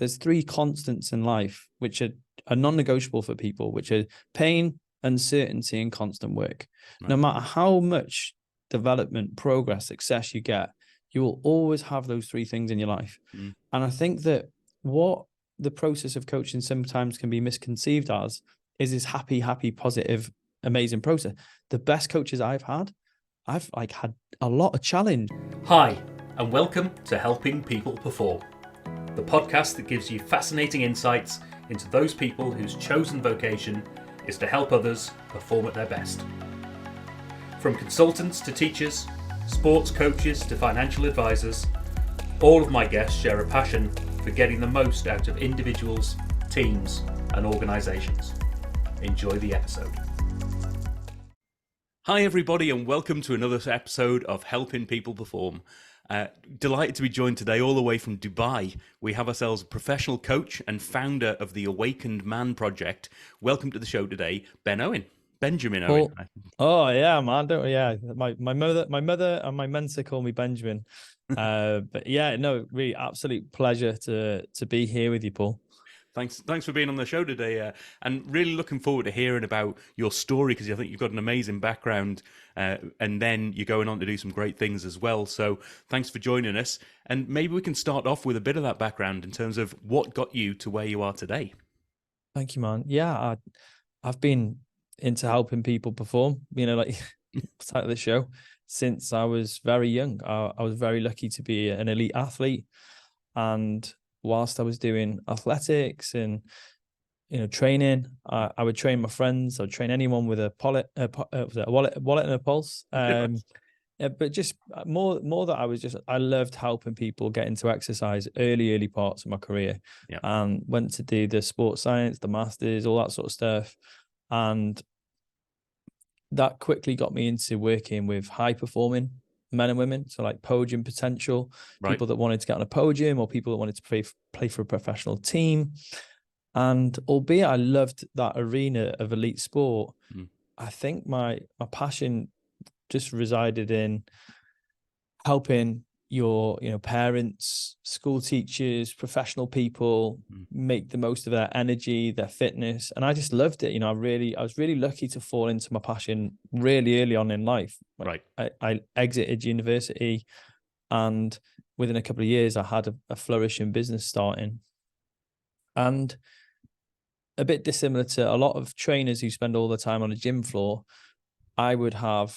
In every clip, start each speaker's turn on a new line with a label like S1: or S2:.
S1: there's three constants in life which are non-negotiable for people, which are pain, uncertainty, and constant work. No matter how much development, progress, success you get, you will always have those three things in your life. And I think that what the process of coaching sometimes can be misconceived as is this happy, positive, amazing process. The best coaches I've had had a lot of challenge.
S2: Hi, and welcome to Helping People Perform, the podcast that gives you fascinating insights into those people whose chosen vocation is to help others perform at their best. From consultants to teachers, sports coaches to financial advisors, all of my guests share a passion for getting the most out of individuals, teams, and organisations. Enjoy the episode. Hi everybody, and welcome to another episode of Helping People Perform. Delighted to be joined today all the way from Dubai. We have ourselves a professional coach and founder of the Awakened Man Project. Welcome to the show today, Benjamin Owen.
S1: Oh yeah, man. My mother and my mentor call me Benjamin. But yeah, no, really absolute pleasure to be here with you, Paul.
S2: Thanks for being on the show today, and really looking forward to hearing about your story, because I think you've got an amazing background, and then you're going on to do some great things as well. So thanks for joining us, and maybe we can start off with a bit of that background in terms of what got you to where you are today.
S1: Thank you, man. Yeah, I've been into helping people perform, like title of the show, since I was very young. I was very lucky to be an elite athlete, and whilst I was doing athletics and training, I would train my friends. I'd train anyone with a wallet and a pulse. But just more that I loved helping people get into exercise early parts of my career. And went to do the sports science, the masters, all that sort of stuff, and that quickly got me into working with high performing men and women, so like podium potential, people that wanted to get on a podium, or people that wanted to play for a professional team. And albeit I loved that arena of elite sport, I think my passion just resided in helping your parents, school teachers, professional people make the most of their energy, their fitness. And I just loved it. I was really lucky to fall into my passion really early on in life. I exited university, and within a couple of years I had a flourishing business starting. And a bit dissimilar to a lot of trainers who spend all the time on a gym floor, I would have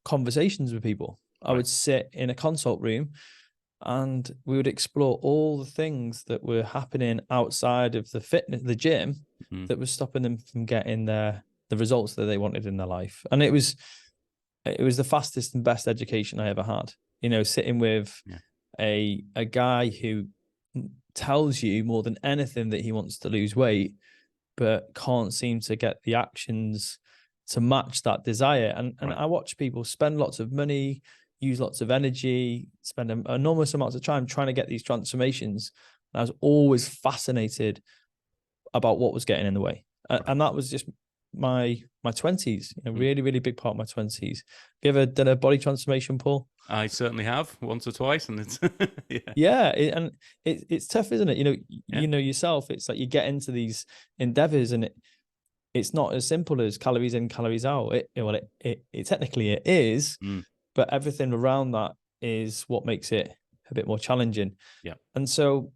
S1: conversations with people. I would sit in a consult room and we would explore all the things that were happening outside of the gym, that was stopping them from getting the results that they wanted in their life. And it was the fastest and best education I ever had, sitting with a guy who tells you more than anything that he wants to lose weight, but can't seem to get the actions to match that desire. And I watch people spend lots of money, use lots of energy, spend enormous amounts of time trying to get these transformations. And I was always fascinated about what was getting in the way. And that was just my 20s, really, really big part of my 20s. Have you ever done a body transformation, Paul?
S2: I certainly have, once or twice, and it's
S1: it's tough, isn't it? You know yourself. It's like you get into these endeavors, and it's not as simple as calories in, calories out. It technically it is, but everything around that is what makes it a bit more challenging. And so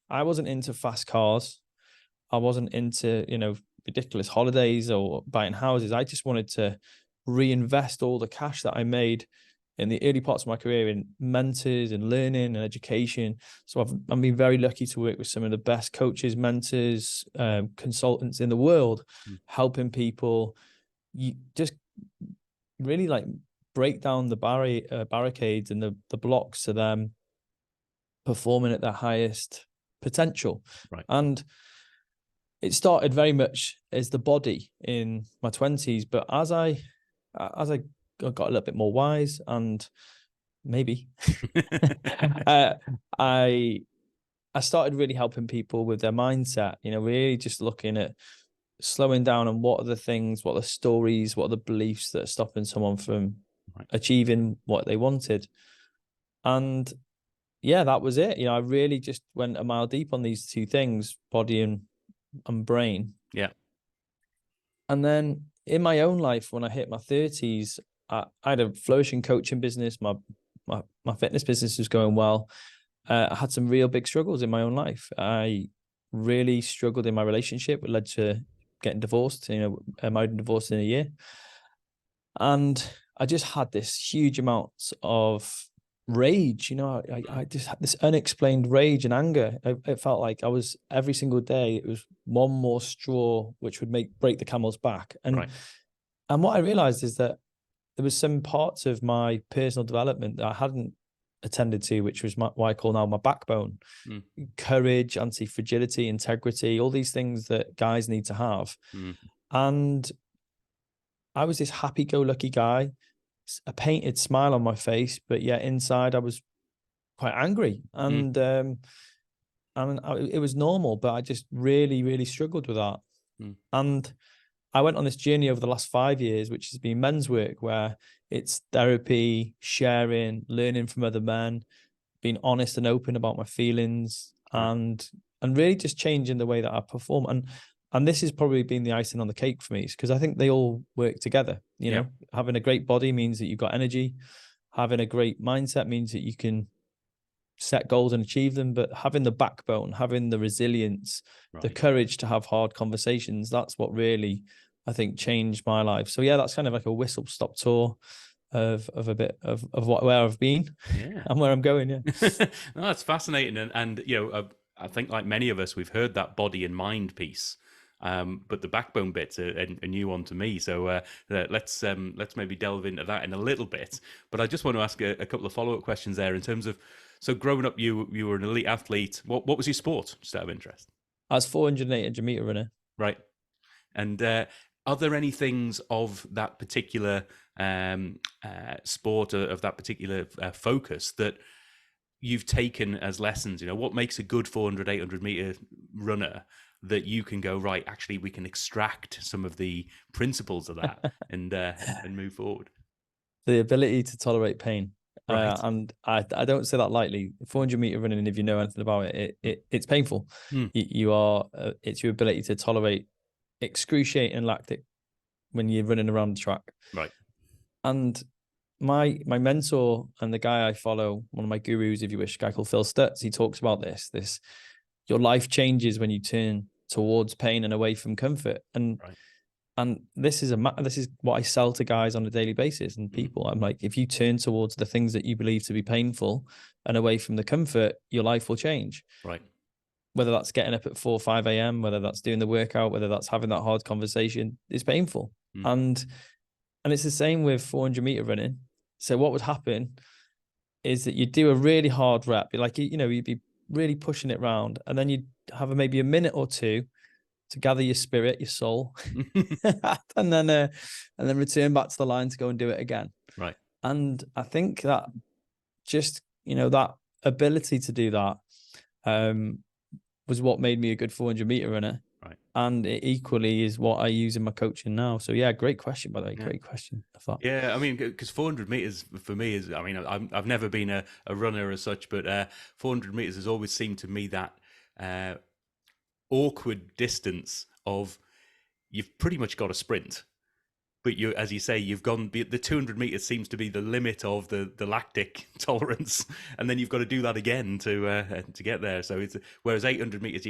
S1: I wasn't into fast cars. I wasn't into ridiculous holidays or buying houses. I just wanted to reinvest all the cash that I made in the early parts of my career in mentors and learning and education. So I've been very lucky to work with some of the best coaches, mentors, consultants in the world, helping people just really like break down the barricades and the blocks to them performing at their highest potential. And it started very much as the body in my 20s, but as I got a little bit more wise, and maybe I started really helping people with their mindset, really just looking at slowing down and what are the stories, what are the beliefs that are stopping someone from achieving what they wanted. And yeah, that was it. I really just went a mile deep on these two things, body and brain.
S2: Yeah.
S1: And then in my own life, when I hit my 30s, I had a flourishing coaching business. My fitness business was going well. I had some real big struggles in my own life. I really struggled in my relationship. It led to getting divorced, married and divorced in a year. And I just had this huge amount of rage. I just had this unexplained rage and anger. It felt like I was every single day, it was one more straw which would break the camel's back.
S2: Right.
S1: And what I realized is that there was some parts of my personal development that I hadn't attended to, which was what I call now my backbone. Courage, anti-fragility, integrity, all these things that guys need to have. And I was this happy-go-lucky guy, a painted smile on my face, but yet inside I was quite angry. And it was normal, but I just really, really struggled with that. And I went on this journey over the last 5 years, which has been men's work, where it's therapy, sharing, learning from other men, being honest and open about my feelings, and really just changing the way that I perform. And this has probably been the icing on the cake for me, because I think they all work together. Having a great body means that you've got energy. Having a great mindset means that you can set goals and achieve them, but having the backbone, having the resilience, the courage to have hard conversations, that's what really, I think, changed my life. So yeah, that's kind of like a whistle stop tour of a bit of where I've been and where I'm going.
S2: No, that's fascinating. And I think like many of us, we've heard that body and mind piece. But the backbone bit's a new one to me. So let's maybe delve into that in a little bit. But I just want to ask a couple of follow-up questions there in terms of, so growing up, you were an elite athlete. What was your sport, just out of interest?
S1: I was 400 and 800 meter runner.
S2: Right. And are there any things of that particular sport, of that particular focus that you've taken as lessons? What makes a good 400, 800 meter runner that you can go, right, actually, we can extract some of the principles of that and move forward?
S1: The ability to tolerate pain.
S2: Right.
S1: And I don't say that lightly. 400 meter running, if you know anything about it's painful. It's your ability to tolerate excruciating lactic when you're running around the track.
S2: Right.
S1: And my mentor and the guy I follow, one of my gurus, if you wish, a guy called Phil Stutz, he talks about this your life changes when you turn towards pain and away from comfort. And this is what I sell to guys on a daily basis and people. I'm like, if you turn towards the things that you believe to be painful and away from the comfort, your life will change.
S2: Right.
S1: Whether that's getting up at 4 or 5 a.m., whether that's doing the workout, whether that's having that hard conversation, it's painful. And it's the same with 400 meter running. So what would happen is that you'd do a really hard rep, like, you'd be really pushing it round, and then you'd have maybe a minute or two to gather your spirit, your soul, and then return back to the line to go and do it again.
S2: Right.
S1: And I think that just, that ability to do that was what made me a good 400 meter runner.
S2: Right.
S1: And it equally is what I use in my coaching now. So yeah, great question, by the way. Yeah. Great question. I thought.
S2: Yeah, I mean, because 400 meters for me is, I mean, I've never been a runner as such, but 400 meters has always seemed to me that awkward distance of, you've pretty much got a sprint, but you, as you say, you've gone, the 200 meters seems to be the limit of the lactic tolerance, and then you've got to do that again to get there. So it's, whereas 800 meters,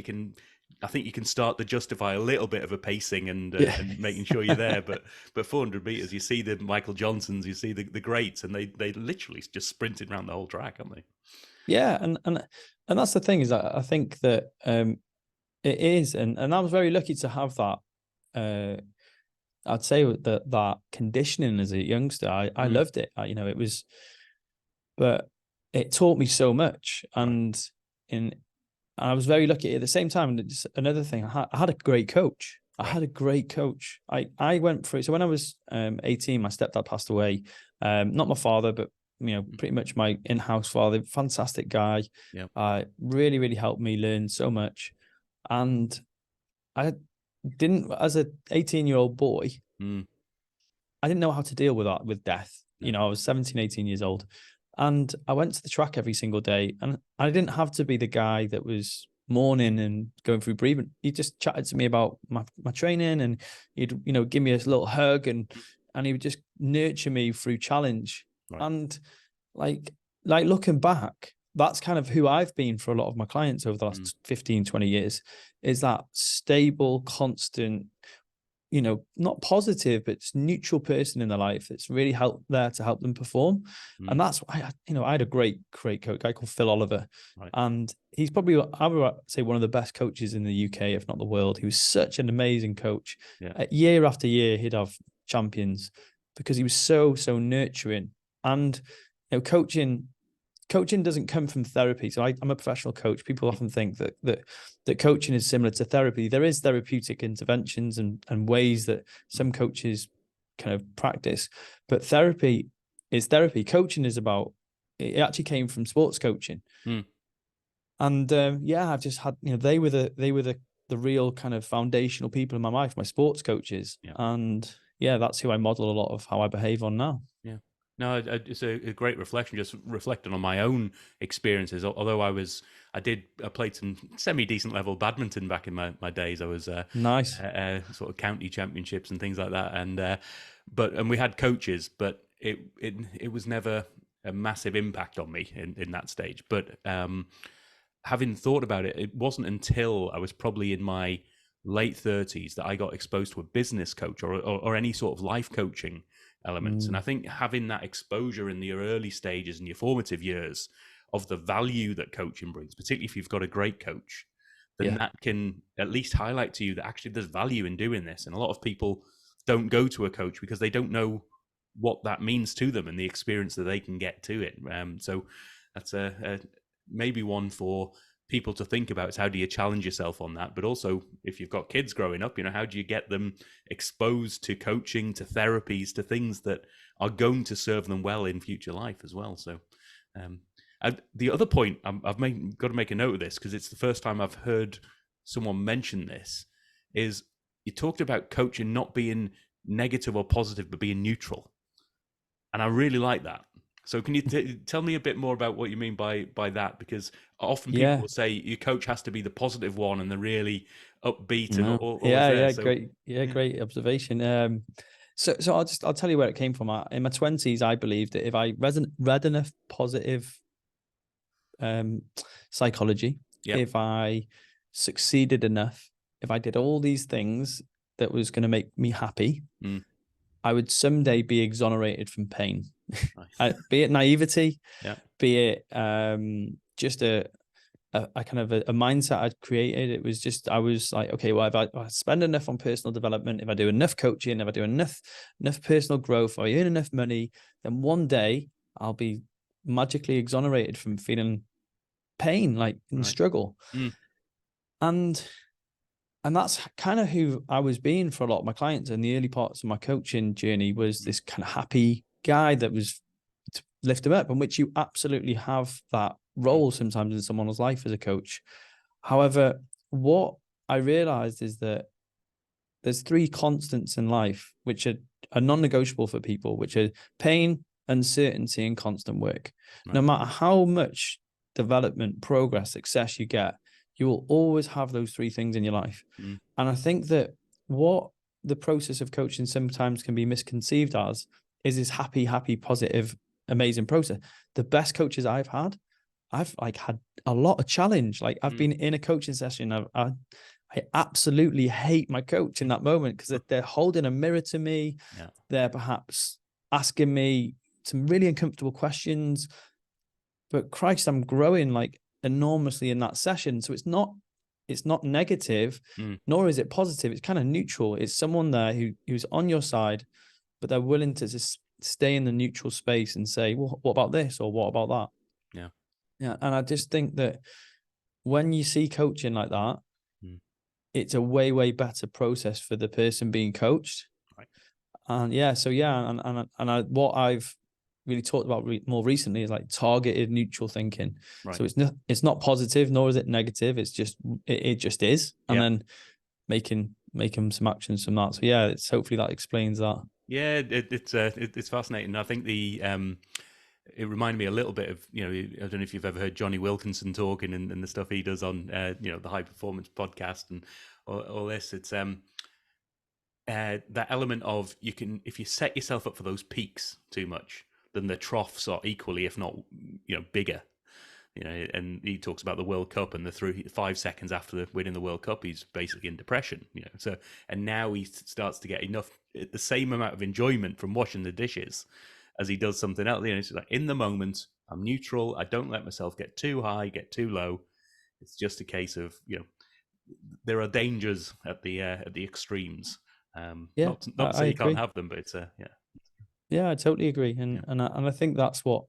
S2: I think you can start to justify a little bit of a pacing and making sure you're there. But 400 meters, you see the Michael Johnsons, you see the greats, and they literally just sprinted around the whole track, aren't they?
S1: Yeah, and that's the thing, is that I think that it is, and I was very lucky to have that. I'd say that conditioning as a youngster, I loved it. It was, but it taught me so much, and I was very lucky at the same time. Just another thing, I had a great coach. I had a great coach. I went through, so when I was 18, my stepdad passed away. Not my father, but pretty much my in-house father. Fantastic guy. Yeah. Really, really helped me learn so much. And I didn't, as an 18-year-old boy, I didn't know how to deal with that, with death. I was 17, 18 years old. And I went to the track every single day, and I didn't have to be the guy that was mourning and going through bereavement. He just chatted to me about my training, and he'd, give me a little hug, and he would just nurture me through challenge.
S2: Right.
S1: And like looking back, that's kind of who I've been for a lot of my clients over the last 15, 20 years, is that stable, constant, not positive, but neutral person in their life that's really there to help them perform. And that's why, I had a great coach, a guy called Phil Oliver.
S2: Right.
S1: And he's probably, I would say, one of the best coaches in the UK, if not the world. He was such an amazing coach.
S2: Yeah.
S1: Year after year, he'd have champions because he was so nurturing. And, coaching doesn't come from therapy. So I'm a professional coach. People often think that coaching is similar to therapy. There is therapeutic interventions and ways that some coaches kind of practice, but therapy is therapy. Coaching is about, it actually came from sports coaching. And I've just had, they were the real kind of foundational people in my life, my sports coaches.
S2: Yeah.
S1: And that's who I model a lot of how I behave on now.
S2: Yeah. No, it's a great reflection, just reflecting on my own experiences. Although I played some semi-decent level badminton back in my days. I was
S1: nice
S2: sort of county championships and things like that. And we had coaches, but it was never a massive impact on me in that stage. But having thought about it, it wasn't until I was probably in my late 30s that I got exposed to a business coach or any sort of life coaching elements. And I think having that exposure in the early stages in your formative years of the value that coaching brings, particularly if you've got a great coach, then that can at least highlight to you that actually there's value in doing this. And a lot of people don't go to a coach because they don't know what that means to them and the experience that they can get to it. So that's maybe one for people to think about, is how do you challenge yourself on that? But also, if you've got kids growing up, how do you get them exposed to coaching, to therapies, to things that are going to serve them well in future life as well? So the other point, I've got to make a note of this because it's the first time I've heard someone mention this, is you talked about coaching not being negative or positive, but being neutral. And I really like that. So can you tell me a bit more about what you mean by that? Because often people will say your coach has to be the positive one and the really upbeat.
S1: Great observation. So I'll tell you where it came from. In my 20s, I believed that if I read enough positive psychology, if I succeeded enough, if I did all these things that was going to make me happy, I would someday be exonerated from pain. Nice. Be it naivety, be it just a kind of a mindset I'd created. It was just, I was like, okay, well, if I spend enough on personal development, if I do enough coaching, if I do enough personal growth, or I earn enough money, then one day I'll be magically exonerated from feeling pain, like and struggle. And that's kind of who I was being for a lot of my clients in the early parts of my coaching journey, was this kind of happy guy that was to lift them up, in which you absolutely have that role sometimes in someone's life as a coach. However, what I realized is that there's three constants in life which are non-negotiable for people, which are pain, uncertainty, and constant work. Right. No matter how much development, progress, success you get, you will always have those three things in your life. And I think that what the process of coaching sometimes can be misconceived as is this happy, positive, amazing process. The best coaches I've had had a lot of challenge. Like I've been in a coaching session. I absolutely hate my coach in that moment because they're holding a mirror to me. Yeah. They're perhaps asking me some really uncomfortable questions, but Christ, I'm growing like enormously in that session. So it's not negative, nor is it positive. It's kind of neutral. It's someone there who's on your side, but they're willing to just stay in the neutral space and say, well, what about this? Or what about that?
S2: Yeah.
S1: Yeah. And I just think that when you see coaching like that, it's a way, way better process for the person being coached. Right. And what I've really talked about more recently is like targeted neutral thinking. Right. So it's not positive, nor is it negative. It's just, it just is. And then making some actions from that. So it's hopefully that explains that.
S2: Yeah, it's fascinating. I think it reminded me a little bit of, I don't know if you've ever heard Johnny Wilkinson talking and the stuff he does on, the High Performance podcast and all this. It's that element of if you set yourself up for those peaks too much, then the troughs are equally, if not, bigger. And he talks about the World Cup and 5 seconds after winning the World Cup, he's basically in depression. So and now he starts to get the same amount of enjoyment from washing the dishes as he does something else. It's like, in the moment, I'm neutral. I don't let myself get too high, get too low. It's just a case of there are dangers at the extremes.
S1: Yeah,
S2: not to
S1: I
S2: say you
S1: agree.
S2: can't have them, but it's yeah.
S1: Yeah, I totally agree. And I think that's what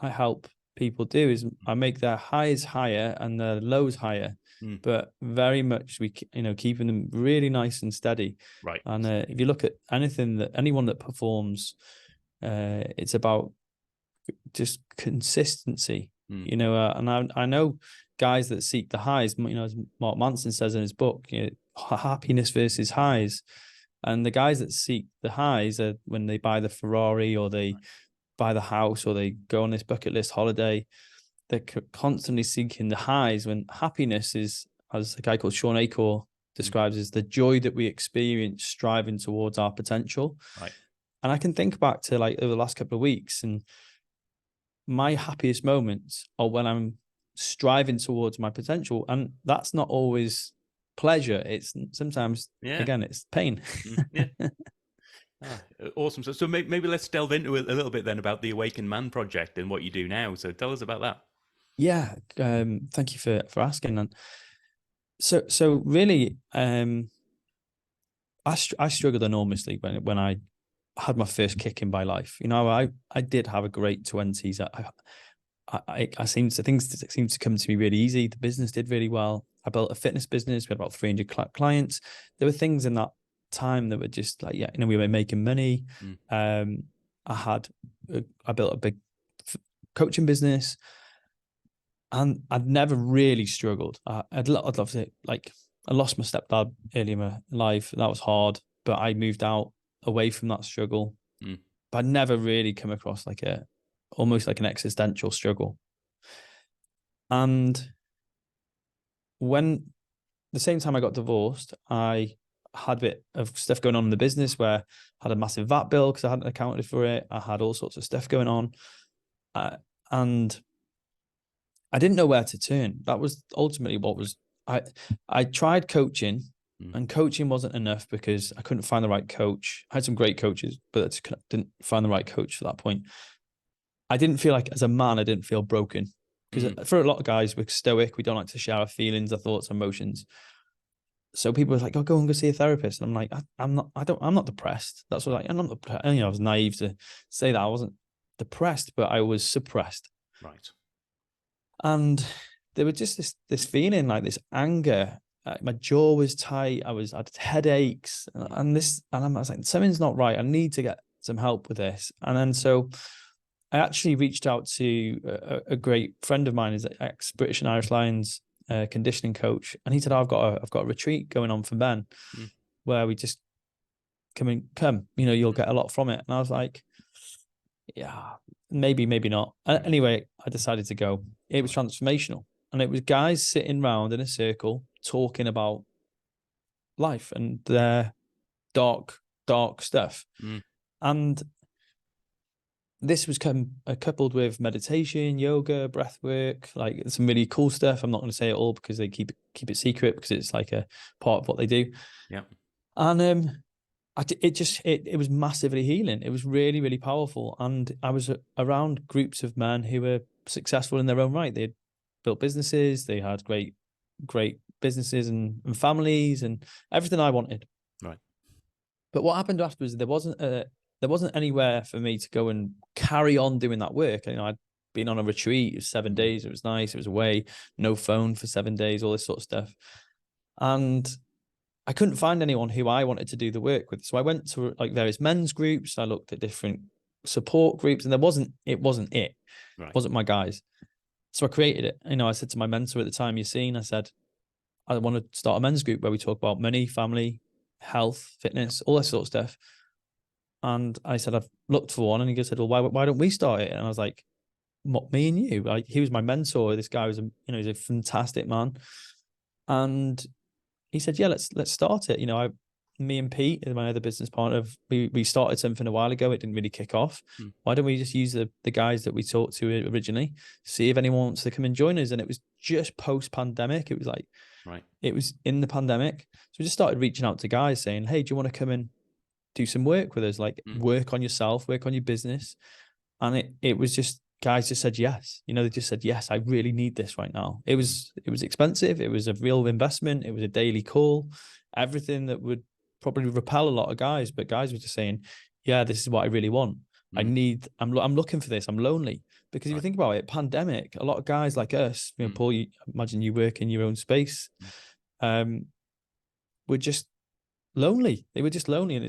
S1: I help people do is I make their highs higher and their lows higher, but very much keeping them really nice and steady.
S2: Right.
S1: And if you look at anyone that performs, it's about just consistency. And I know guys that seek the highs. As Mark Manson says in his book, happiness versus highs. And the guys that seek the highs are when they buy the Ferrari or they buy the house or they go on this bucket list holiday. They're constantly seeking the highs, when happiness is, as a guy called Sean Acor describes, is the joy that we experience striving towards our potential.
S2: Right.
S1: And I can think back to over the last couple of weeks, and my happiest moments are when I'm striving towards my potential. And that's not always pleasure. It's sometimes, again, it's pain.
S2: Yeah. Awesome. So maybe let's delve into it a little bit then about the Awakened Man project and what you do now. So tell us about that.
S1: Yeah. Thank you for asking. And so really, I struggled enormously when I had my first kick in by life. I did have a great 20s. Things seemed to come to me really easy. The business did really well. I built a fitness business. We had about 300 clients. There were things in that time that were just like, we were making money. I built a big coaching business, and I'd never really struggled. I'd love to say, I lost my stepdad early in my life. That was hard, but I moved out away from that struggle. But I'd never really come across almost like an existential struggle. And when the same time I got divorced, I had a bit of stuff going on in the business where I had a massive VAT bill because I hadn't accounted for it. I had all sorts of stuff going on. And I didn't know where to turn. That was ultimately I tried coaching, and coaching wasn't enough because I couldn't find the right coach. I had some great coaches, but I just didn't find the right coach for that point. I didn't feel like, as a man, I didn't feel broken, because for a lot of guys, we're stoic. We don't like to share our feelings, our thoughts, emotions. So people were like, "Oh, go and go see a therapist." And I'm like, I'm not depressed. That's what I'm not depressed. I was naive to say that I wasn't depressed, but I was suppressed.
S2: Right.
S1: And there was just this feeling, like this anger. My jaw was tight. I had headaches, and I was like, something's not right. I need to get some help with this. And then so I actually reached out to a great friend of mine, is an ex-British and Irish Lions conditioning coach, and he said, I've got a retreat going on for men where we just come, you'll get a lot from it. And I was like, yeah, maybe not. Anyway, I decided to go. It was transformational, and it was guys sitting around in a circle talking about life and their dark stuff. And this was coupled with meditation, yoga, breath work, like some really cool stuff. I'm not going to say it all because they keep it secret, because it's like a part of what they do.
S2: Yeah.
S1: And it was massively healing. It was really, really powerful. And I was around groups of men who were successful in their own right. They had built businesses. They had great businesses and families and everything I wanted.
S2: Right.
S1: But what happened afterwards, there wasn't anywhere for me to go and carry on doing that work. I'd been on a retreat. It was 7 days. It was nice. It was away, no phone for 7 days, all this sort of stuff. And I couldn't find anyone who I wanted to do the work with. So I went to various men's groups. I looked at different support groups, and it wasn't it. Right. It wasn't my guys. So I created it. I said to my mentor at the time, I said, I want to start a men's group where we talk about money, family, health, fitness, all that sort of stuff. And I said, I've looked for one. And he said, well, why don't we start it? And I was like, what, me and you? Like, he was my mentor. This guy was he's a fantastic man. And he said, yeah, let's start it. Me and Pete, my other business partner, we started something a while ago. It didn't really kick off. Why don't we just use the guys that we talked to originally, see if anyone wants to come and join us? And it was just post-pandemic. It was like, it was in the pandemic. So we just started reaching out to guys saying, hey, do you want to come and do some work with us? Like, work on yourself, work on your business. And it was just, guys just said yes. They just said, yes, I really need this right now. It was expensive. It was a real investment. It was a daily call, everything that would probably repel a lot of guys, but guys were just saying, yeah, this is what I really want. I'm looking for this. I'm lonely. Because if you think about it, pandemic, a lot of guys like us, Paul, imagine you work in your own space, were just lonely. They were just lonely. And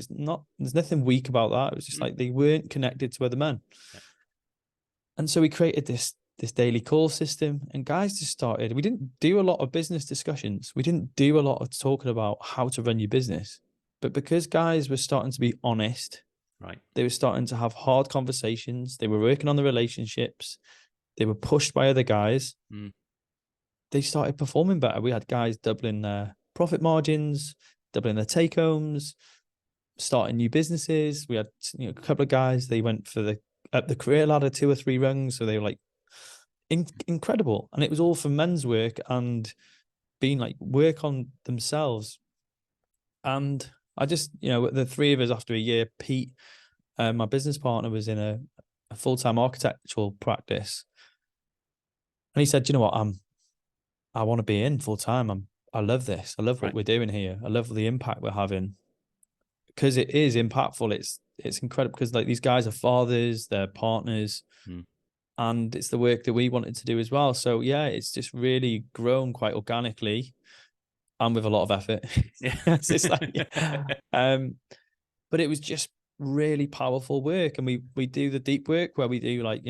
S1: there's nothing weak about that. It was just like they weren't connected to other men. Yeah. And so we created this daily call system, and guys just started. We didn't do a lot of business discussions. We didn't do a lot of talking about how to run your business. But because guys were starting to be honest, they were starting to have hard conversations. They were working on the relationships. They were pushed by other guys. They started performing better. We had guys doubling their profit margins, doubling their take homes, starting new businesses. We had a couple of guys. They went for up the career ladder 2 or 3 rungs. So they were like incredible. And it was all for men's work and being like work on themselves. And I just, the 3 of us after a year, Pete, my business partner, was in a full-time architectural practice. And he said, you know what, I want to be in full-time. I love this. I love what we're doing here. I love the impact we're having, because it is impactful. It's incredible, because like these guys are fathers, they're partners, and it's the work that we wanted to do as well. So yeah, it's just really grown quite organically and with a lot of effort. It's like, but it was just really powerful work. And we do the deep work where we do like,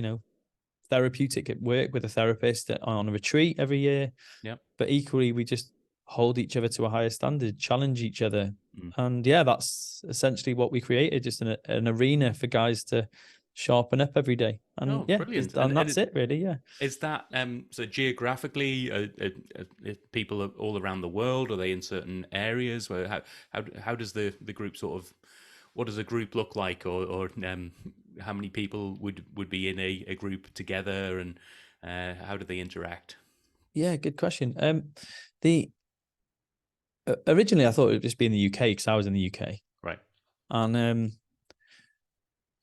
S1: therapeutic work with a therapist on a retreat every year. Yeah. But equally, we just hold each other to a higher standard, challenge each other. And yeah, that's essentially what we created, just an arena for guys to sharpen up every day. And
S3: brilliant.
S1: And that's it really. Yeah.
S3: Is that so geographically people all around the world? Are they in certain areas? Where how does the group sort of, what does a group look like, or how many people would be in a group together, and how do they interact?
S1: Yeah, good question. Originally I thought it would just be in the UK, because I was in the UK.
S3: Right.
S1: And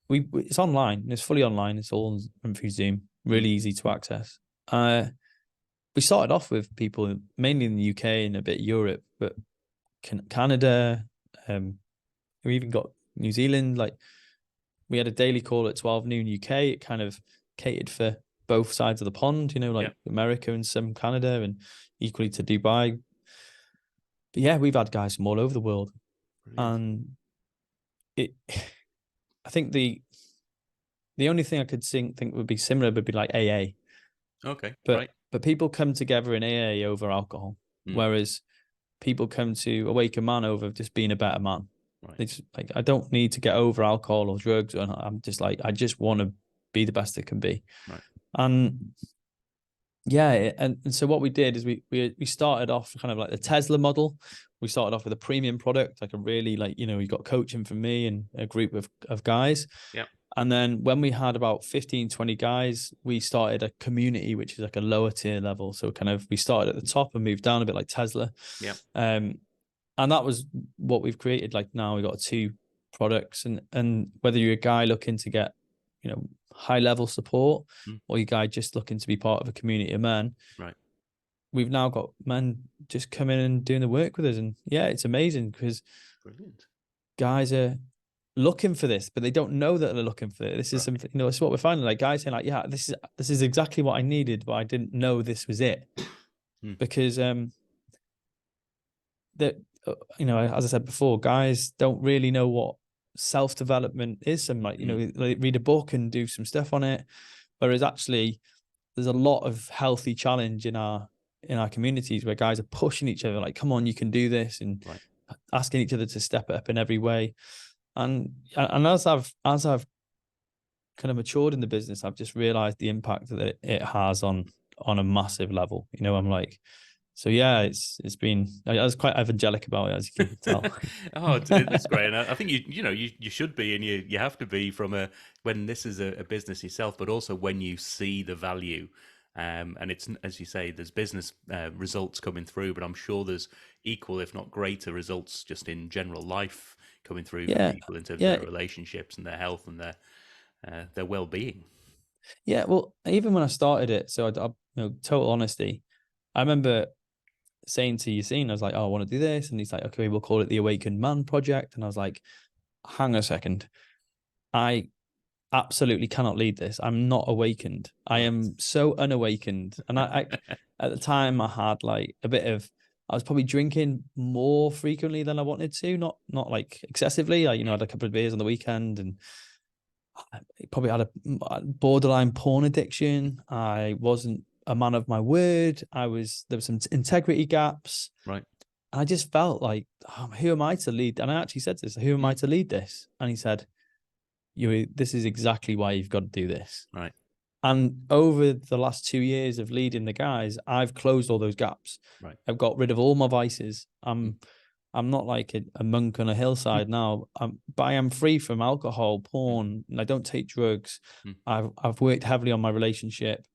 S1: it's online. It's fully online. It's all through Zoom. Really easy to access. We started off with people mainly in the UK and a bit Europe, but Canada. We even got New Zealand. Like, we had a daily call at 12 noon UK. It kind of catered for both sides of the pond, America and some Canada, and equally to Dubai. But yeah, we've had guys from all over the world. Brilliant. And I think the only thing I could think would be similar would be like AA.
S3: Okay.
S1: But people come together in AA over alcohol, whereas people come to Awaken Man over just being a better man. Right. They just like, I don't need to get over alcohol or drugs, and I'm just like, I just want to be the best it can be.
S3: Right.
S1: And yeah, and so what we did is we started off kind of like the Tesla model. We started off with a premium product, like a really we got coaching from me and a group of guys.
S3: Yeah.
S1: And then when we had about 15, 20 guys, we started a community, which is like a lower tier level. So kind of, we started at the top and moved down a bit like Tesla.
S3: Yeah.
S1: And that was what we've created. Like, now we got 2 products, and whether you're a guy looking to get, high level support, or you guy just looking to be part of a community of men,
S3: right,
S1: we've now got men just coming and doing the work with us. And yeah, it's amazing, because guys are looking for this, but they don't know that they're looking for it. This is something, it's what we're finding, like guys saying like, yeah, this is exactly what I needed, but I didn't know this was it. Because that as I said before, guys don't really know what self-development is. Some like read a book and do some stuff on it, whereas actually there's a lot of healthy challenge in our communities where guys are pushing each other like, come on, you can do this, and asking each other to step up in every way. And as I've kind of matured in the business, I've just realized the impact that it has on a massive level. I'm like, so yeah, it's been. I was quite evangelic about it, as you can tell.
S3: Oh, it's great, and I think you should be, and you have to be from when this is a business yourself, but also when you see the value. And it's, as you say, there's business results coming through, but I'm sure there's equal, if not greater, results just in general life coming through for
S1: Yeah,
S3: people in terms of
S1: yeah,
S3: their relationships and their health and their well-being.
S1: yeah. Well, even when I started it, so total honesty, I remember saying to Yassine, I was like, "Oh, I want to do this," and he's like, "Okay, we'll call it the Awakened Man Project," and I was like, "Hang on a second, I absolutely cannot lead this. I'm not awakened. I
S3: Right.
S1: am so unawakened." And I at the time I had like a bit of, I was probably drinking more frequently than I wanted to, not like excessively. I had a couple of beers on the weekend, and I probably had a borderline porn addiction. I wasn't a man of my word. There were some integrity gaps.
S3: Right.
S1: And I just felt like, who am I to lead? And I actually said to this, who am I
S3: Mm.
S1: to lead this? And he said, this is exactly why you've got to do this.
S3: Right.
S1: And over the last 2 years of leading the guys, I've closed all those gaps.
S3: Right.
S1: I've got rid of all my vices.
S3: Mm.
S1: I'm not like a monk on a hillside now. But I am free from alcohol,
S3: Mm.
S1: porn, and I don't take drugs.
S3: Mm.
S1: I've worked heavily on my relationship,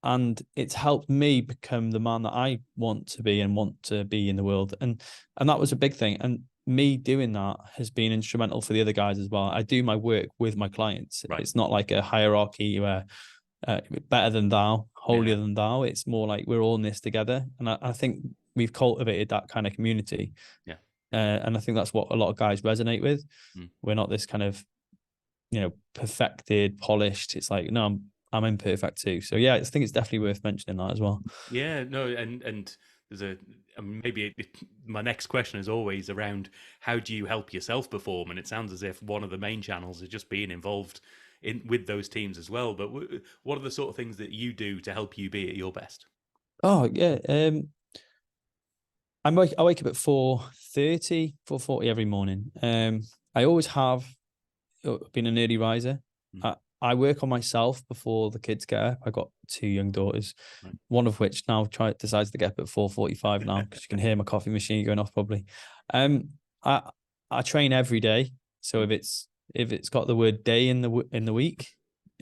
S1: and it's helped me become the man that I want to be in the world. And that was a big thing. And me doing that has been instrumental for the other guys as well. I do my work with my clients.
S3: Right.
S1: It's not like a hierarchy where better than thou, holier than thou. It's more like we're all in this together. And I think we've cultivated that kind of community.
S3: Yeah.
S1: And I think that's what a lot of guys resonate with.
S3: Mm.
S1: We're not this kind of, perfected, polished. It's like, no, I'm imperfect too. So yeah, I think it's definitely worth mentioning that as well.
S3: Yeah, no, and there's my next question is always around how do you help yourself perform, and it sounds as if one of the main channels is just being involved with those teams as well. But what are the sort of things that you do to help you be at your best?
S1: Oh yeah, I wake up at 4:30, 4:40 every morning. I always have been an early riser.
S3: Mm.
S1: I work on myself before the kids get up. I got two young daughters,
S3: Right.
S1: one of which now decides to get up at 4:45 now because you can hear my coffee machine going off probably. I train every day, so
S3: Mm.
S1: if it's got the word day in the week,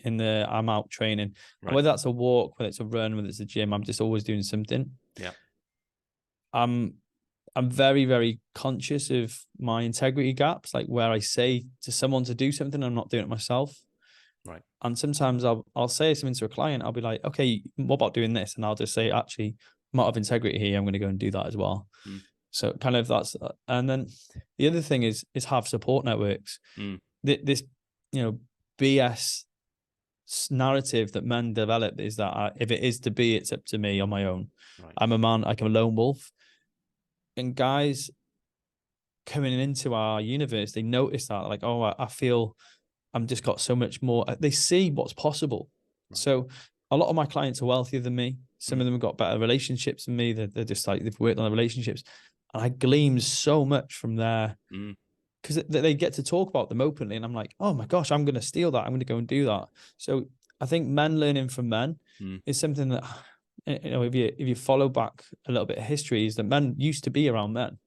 S1: I'm out training.
S3: Right.
S1: And whether that's a walk, whether it's a run, whether it's a gym, I'm just always doing something.
S3: Yeah.
S1: I'm very, very conscious of my integrity gaps, like where I say to someone to do something, I'm not doing it myself.
S3: Right.
S1: And sometimes I'll say something to a client, I'll be like, okay, what about doing this? And I'll just say, actually, I'm out of integrity here. I'm going to go and do that as well.
S3: Mm.
S1: So kind of that's, and then the other thing is have support networks.
S3: Mm.
S1: This, BS narrative that men develop is that if it is to be, it's up to me on my own.
S3: Right.
S1: I'm a man, like I'm a lone wolf. And guys coming into our universe, they notice that, like, oh, I feel I'm just got so much more. They see what's possible.
S3: Right.
S1: So a lot of my clients are wealthier than me. Some of them have got better relationships than me. They're just like, they've worked on their relationships. And I glean so much from there because they get to talk about them openly. And I'm like, oh my gosh, I'm going to steal that. I'm going to go and do that. So I think men learning from men is something that, if you follow back a little bit of history, is that men used to be around men.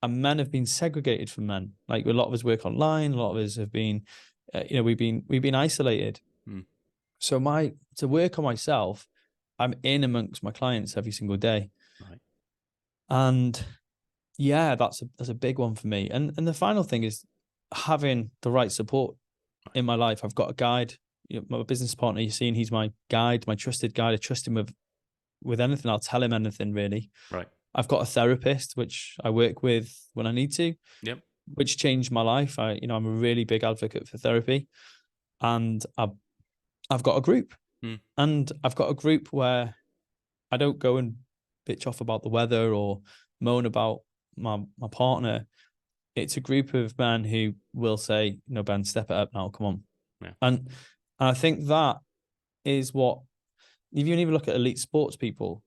S1: And men have been segregated from men. Like a lot of us work online. A lot of us have been, we've been isolated. So to work on myself, I'm in amongst my clients every single day.
S3: Right. And
S1: yeah, that's a big one for me. And the final thing is having the right support in my life. I've got a guide. My business partner, you've seen, he's my guide, my trusted guide. I trust him with anything. I'll tell him anything really.
S3: Right.
S1: I've got a therapist, which I work with when I need to.
S3: Yep.
S1: Which changed my life. I'm a really big advocate for therapy, and I've got a group, and I've got a group where I don't go and bitch off about the weather or moan about my partner. It's a group of men who will say, "No, Ben, step it up now. Come on."
S3: Yeah.
S1: And I think that is what, if you even look at elite sports people,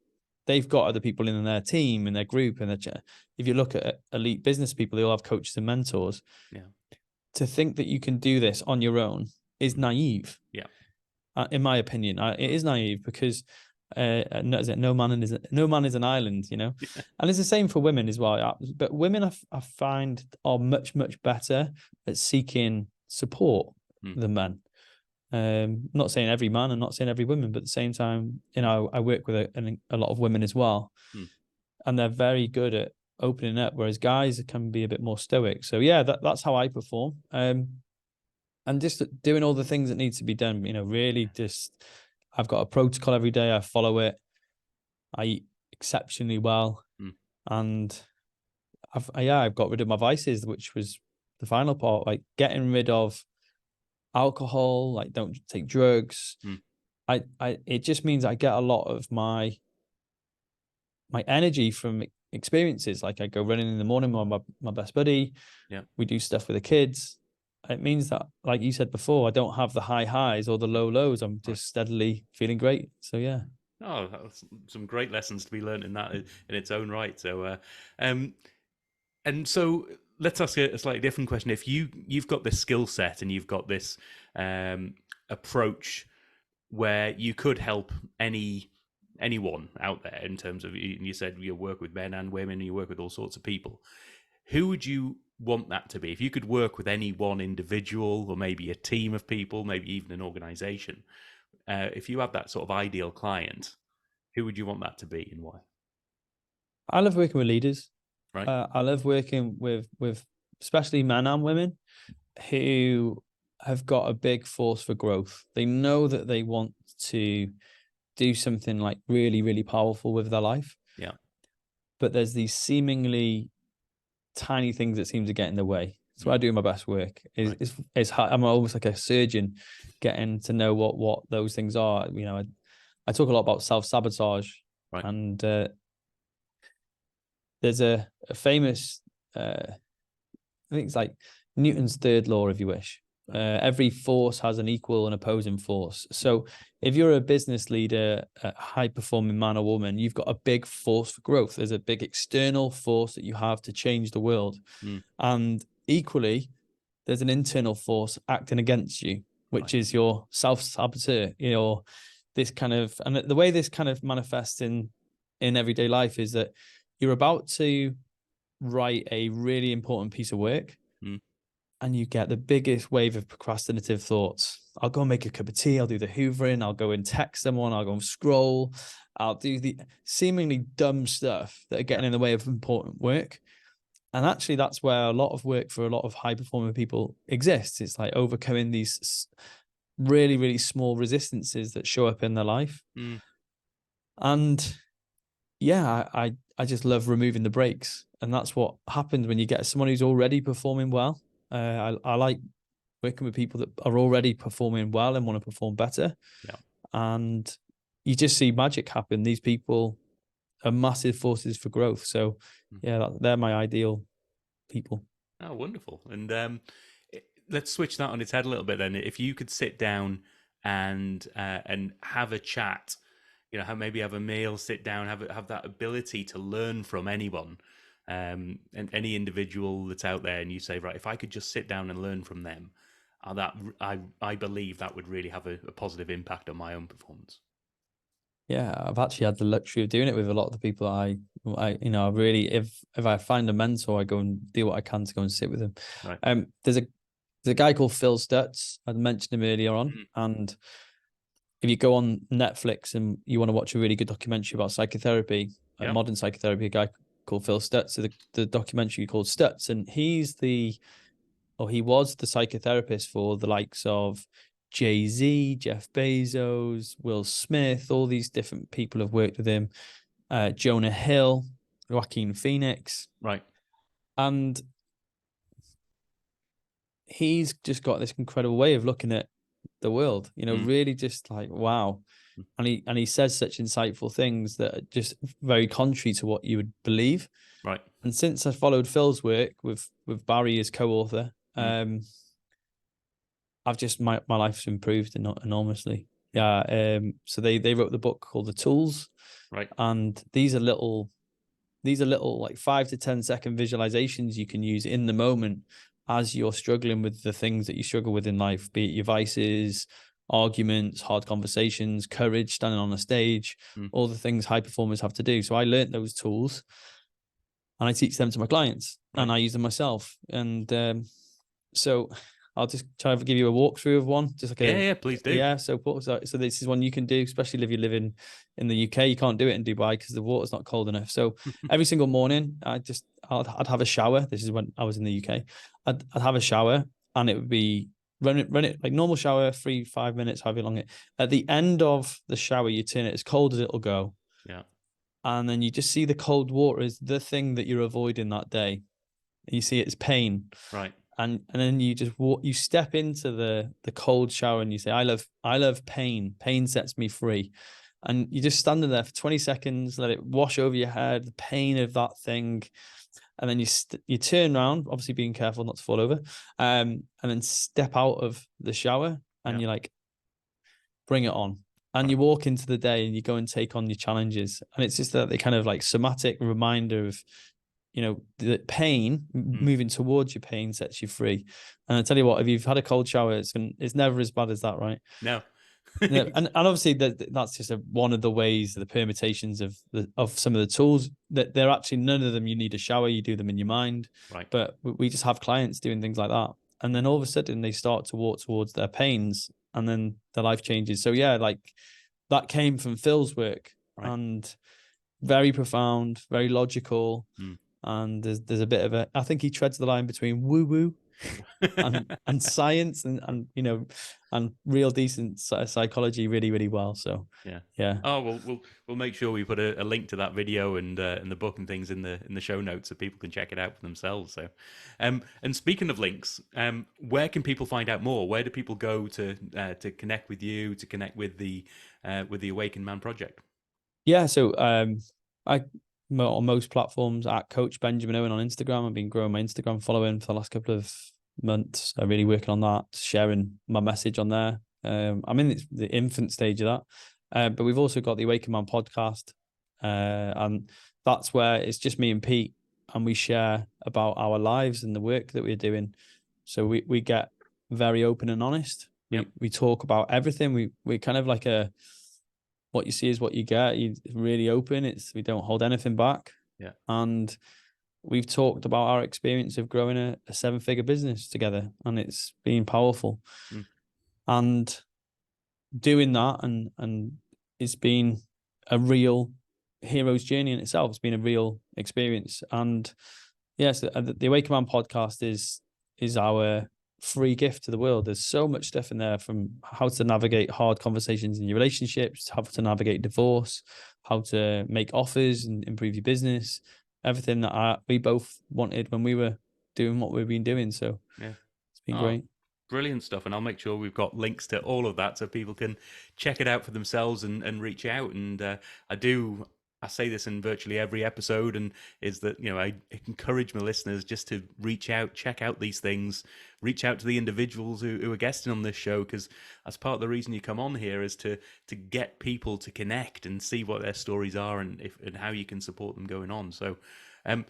S1: they've got other people in their team, in their group, and if you look at elite business people, they all have coaches and mentors.
S3: Yeah.
S1: to think that you can do this on your own is naive.
S3: Yeah.
S1: In my opinion, it is naive because no man is an island, you know.
S3: Yeah.
S1: And it's the same for women as well. But women, I find, are much better at seeking support than men. Not saying every man and not saying every woman, but at the same time, you know, I work with a lot of women as well, and they're very good at opening up, whereas guys can be a bit more stoic. So yeah, that's how I perform. And just doing all the things that need to be done, you know, really just, I've got a protocol every day. I follow it. I eat exceptionally well. And I've got rid of my vices, which was the final part, like getting rid of alcohol, like don't take drugs. It just means I get a lot of my energy from experiences. Like I go running in the morning with my best buddy.
S3: Yeah. We
S1: do stuff with the kids. It means that, like you said before, I don't have the high highs or the low lows. I'm just steadily feeling great. So yeah.
S3: Oh, that's some great lessons to be learned in that in its own right. So, and so let's ask a slightly different question. If you've got this skill set and you've got this approach where you could help anyone out there in terms of, you said you work with men and women, and you work with all sorts of people, who would you want that to be? If you could work with any one individual or maybe a team of people, maybe even an organization, if you have that sort of ideal client, who would you want that to be and why?
S1: I love working with leaders.
S3: Right.
S1: I love working with especially men and women who have got a big force for growth. They know that they want to do something like really, really powerful with their life.
S3: Yeah.
S1: But there's these seemingly tiny things that seem to get in the way. That's why I do my best work. Is I'm almost like a surgeon, getting to know what those things are. You know, I talk a lot about self-sabotage, and there's a famous, I think it's like Newton's third law, if you wish. Every force has an equal and opposing force. So if you're a business leader, a high-performing man or woman, you've got a big force for growth. There's a big external force that you have to change the world. And equally, there's an internal force acting against you, which is your self-saboteur. You know, this kind of, and the way this kind of manifests in everyday life is that you're about to write a really important piece of work, and you get the biggest wave of procrastinative thoughts. I'll go and make a cup of tea. I'll do the hoovering. I'll go and text someone. I'll go and scroll. I'll do the seemingly dumb stuff that are getting in the way of important work. And actually, that's where a lot of work for a lot of high-performing people exists. It's like overcoming these really, really small resistances that show up in their life. And yeah, I just love removing the brakes. And that's what happens when you get someone who's already performing well. I like working with people that are already performing well and want to perform better.
S3: Yeah.
S1: And you just see magic happen. These people are massive forces for growth. So yeah, they're my ideal people.
S3: Oh, wonderful. And let's switch that on its head a little bit then. If you could sit down and have a chat, you know, maybe have a meal, sit down, have that ability to learn from anyone, and any individual that's out there, and you say, right, if I could just sit down and learn from them, I believe that would really have a positive impact on my own performance.
S1: Yeah, I've actually had the luxury of doing it with a lot of the people I you know, really, if I find a mentor, I go and do what I can to go and sit with them.
S3: Right.
S1: There's a guy called Phil Stutz. I mentioned him earlier on, and if you go on Netflix and you want to watch a really good documentary about psychotherapy, modern psychotherapy, a guy called Phil Stutz, so the documentary called Stutz, and he was the psychotherapist for the likes of Jay-Z, Jeff Bezos, Will Smith. All these different people have worked with him. Jonah Hill, Joaquin Phoenix.
S3: Right.
S1: And he's just got this incredible way of looking at the world, you know, really just like, wow. And he says such insightful things that are just very contrary to what you would believe.
S3: Right.
S1: And since I followed Phil's work with Barry as co-author, I've just, my life's improved enormously. Yeah. So they wrote the book called The Tools.
S3: Right.
S1: And these are little like 5 to 10 second visualizations you can use in the moment. as you're struggling with the things that you struggle with in life, be it your vices, arguments, hard conversations, courage, standing on a stage, all the things high performers have to do. So I learned those tools and I teach them to my clients, and I use them myself. And so I'll just try to give you a walkthrough of one, just like
S3: yeah, please do.
S1: Yeah, so this is one you can do, especially if you're living in the UK. You can't do it in Dubai because the water's not cold enough. So every single morning, I'd have a shower. This is when I was in the UK. I'd have a shower, and it would be run it like normal shower, 3-5 minutes, however long it. At the end of the shower, you turn it as cold as it'll go.
S3: Yeah.
S1: And then you just see the cold water as the thing that you're avoiding that day. You see it as pain.
S3: Right.
S1: And then you just you step into the cold shower and you say, I love pain. Pain sets me free. And you just stand in there for 20 seconds, let it wash over your head, the pain of that thing. And then you turn around, obviously being careful not to fall over, and then step out of the shower and you're like, bring it on. And you walk into the day and you go and take on your challenges. And it's just that the kind of like somatic reminder of, the pain, moving towards your pain sets you free. And I tell you what, if you've had a cold shower, it's never as bad as that, right?
S3: No.
S1: and obviously that's just one of the ways, the permutations of some of the tools, that they're actually, none of them you need a shower, you do them in your mind.
S3: Right.
S1: But we just have clients doing things like that. And then all of a sudden they start to walk towards their pains, and then their life changes. So yeah, like that came from Phil's work, and very profound, very logical. And there's a bit of I think he treads the line between woo woo and science and and real decent psychology really, really well. So yeah.
S3: Oh, well, we'll make sure we put a link to that video and the book and things in the show notes so people can check it out for themselves. So, and speaking of links, where can people find out more? Where do people go to connect with you, to connect with the Awakened Man project?
S1: Yeah, so on most platforms at Coach Benjamin Owen on Instagram. I've been growing my Instagram following for the last couple of months. I'm really working on that, sharing my message on there. I'm in the infant stage of that, but we've also got the Awakened Man podcast, and that's where it's just me and Pete, and we share about our lives and the work that we're doing. So we get very open and honest. We talk about everything. We're kind of like what you see is what you get. You're really open. We don't hold anything back.
S3: Yeah.
S1: And we've talked about our experience of growing a 7-figure business together, and it's been powerful. And doing that, and it's been a real hero's journey in itself. It's been a real experience. And yes, the Awakened Man podcast is our free gift to the world. There's so much stuff in there, from how to navigate hard conversations in your relationships, how to navigate divorce, how to make offers and improve your business, everything that we both wanted when we were doing what we've been doing. So it's been great.
S3: Brilliant stuff. And I'll make sure we've got links to all of that so people can check it out for themselves and reach out. And I say this in virtually every episode, and is that, I encourage my listeners just to reach out, check out these things, reach out to the individuals who are guesting on this show, because that's part of the reason you come on here, is to get people to connect and see what their stories are and how you can support them going on. So, Ben,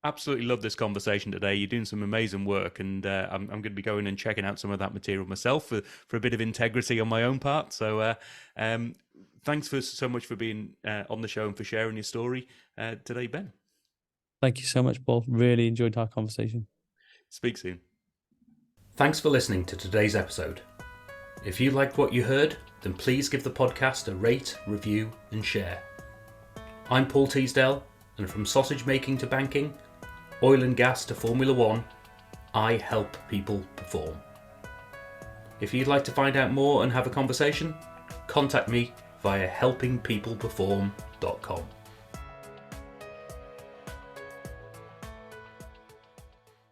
S3: absolutely love this conversation today. You're doing some amazing work, and I'm going to be going and checking out some of that material myself for a bit of integrity on my own part. So, thanks so much for being on the show and for sharing your story today, Ben.
S1: Thank you so much, Paul. Really enjoyed our conversation.
S3: Speak soon.
S2: Thanks for listening to today's episode. If you liked what you heard, then please give the podcast a rate, review, and share. I'm Paul Teasdale, and from sausage making to banking, oil and gas to Formula One, I help people perform. If you'd like to find out more and have a conversation, contact me via helpingpeopleperform.com.